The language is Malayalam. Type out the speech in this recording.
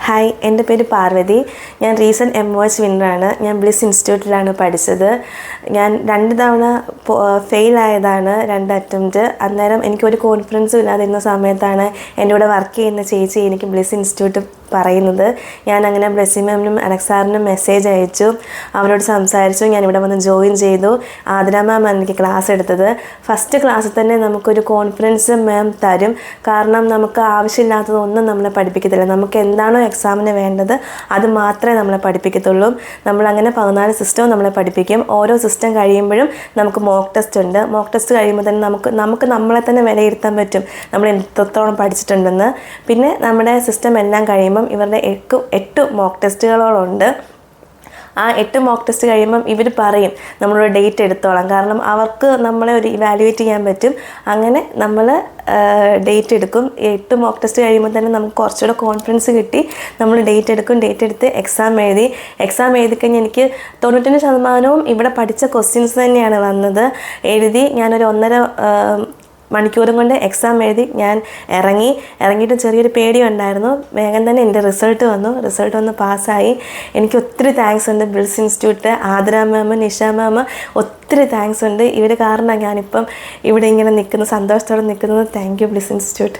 ഹായ്, എൻ്റെ പേര് പാർവതി. ഞാൻ റീസെൻറ്റ് MOH വിന്നറാണ്. ഞാൻ ബ്ലിസ് ഇൻസ്റ്റിറ്റ്യൂട്ടിലാണ് പഠിച്ചത്. ഞാൻ 2 തവണ ഫെയിലായതാണ്, 2 അറ്റംപ്റ്റ്. അന്നേരം എനിക്കൊരു കോൺഫിഡൻസും ഇല്ലാതിരുന്ന സമയത്താണ് എൻ്റെ കൂടെ വർക്ക് ചെയ്യുന്ന ചേച്ചി എനിക്ക് ബ്ലിസ് ഇൻസ്റ്റിറ്റ്യൂട്ട് പറയുന്നത്. ഞാൻ അങ്ങനെ ബ്ലെസ്സി മാമിനും അനക് സാറിനും മെസ്സേജ് അയച്ചു, അവരോട് സംസാരിച്ചു. ഞാനിവിടെ വന്ന് ജോയിൻ ചെയ്തു. ആതിര മാം എനിക്ക് ക്ലാസ് എടുത്തത്. ഫസ്റ്റ് ക്ലാസ്സിൽ തന്നെ നമുക്കൊരു കോൺഫിഡൻസ് മാം തരും. കാരണം നമുക്ക് ആവശ്യമില്ലാത്തതൊന്നും നമ്മളെ പഠിപ്പിക്കത്തില്ല. നമുക്ക് എന്താണോ എക്സാമിന് വേണ്ടത് അത് മാത്രമേ നമ്മളെ പഠിപ്പിക്കത്തുള്ളൂ. നമ്മളങ്ങനെ 14 സിസ്റ്റവും നമ്മളെ പഠിപ്പിക്കും. ഓരോ സിസ്റ്റം കഴിയുമ്പോഴും നമുക്ക് മോക്ക് ടെസ്റ്റ് ഉണ്ട്. മോക്ക് ടെസ്റ്റ് കഴിയുമ്പോൾ തന്നെ നമുക്ക് നമ്മളെ തന്നെ വിലയിരുത്താൻ പറ്റും നമ്മൾ എത്രത്തോളം പഠിച്ചിട്ടുണ്ടെന്ന്. പിന്നെ നമ്മുടെ സിസ്റ്റം എല്ലാം കഴിയുമ്പം ഇവരുടെ 8 മോക്ക് ടെസ്റ്റുകളുണ്ട്. ആ 8 മോക്ക് ടെസ്റ്റ് കഴിയുമ്പം ഇവർ പറയും നമ്മളൊരു ഡേറ്റ് എടുത്തോളാം. കാരണം അവർക്ക് നമ്മളെ ഒരു ഇവാലുവേറ്റ് ചെയ്യാൻ പറ്റും. അങ്ങനെ നമ്മൾ ഡേറ്റ് എടുക്കും. 8 മോക്ക് ടെസ്റ്റ് കഴിയുമ്പോൾ തന്നെ നമുക്ക് കുറച്ചുകൂടെ കോൺഫിഡൻസ് കിട്ടി. നമ്മൾ ഡേറ്റ് എടുക്കും. ഡേറ്റ് എടുത്ത് എക്സാം എഴുതി കഴിഞ്ഞ് എനിക്ക് 95% ഇവിടെ പഠിച്ച ക്വസ്റ്റ്യൻസ് തന്നെയാണ് വന്നത്. എഴുതി ഞാനൊരു 1.5 മണിക്കൂറും കൊണ്ട് എക്സാം എഴുതി ഞാൻ ഇറങ്ങിയിട്ട് ചെറിയൊരു പേടി ഉണ്ടായിരുന്നു. വേഗം തന്നെ എൻ്റെ റിസൾട്ട് വന്ന് പാസ്സായി. എനിക്ക് ഒത്തിരി താങ്ക്സ് ഉണ്ട് ബ്ലിസ് ഇൻസ്റ്റിറ്റ്യൂട്ട്, ആതിര മാം, നിഷ മാം, ഒത്തിരി താങ്ക്സ് ഉണ്ട്. ഇവർ കാരണം ഞാനിപ്പം ഇവിടെ ഇങ്ങനെ സന്തോഷത്തോടെ നിൽക്കുന്നത്. Thank you bliss institute.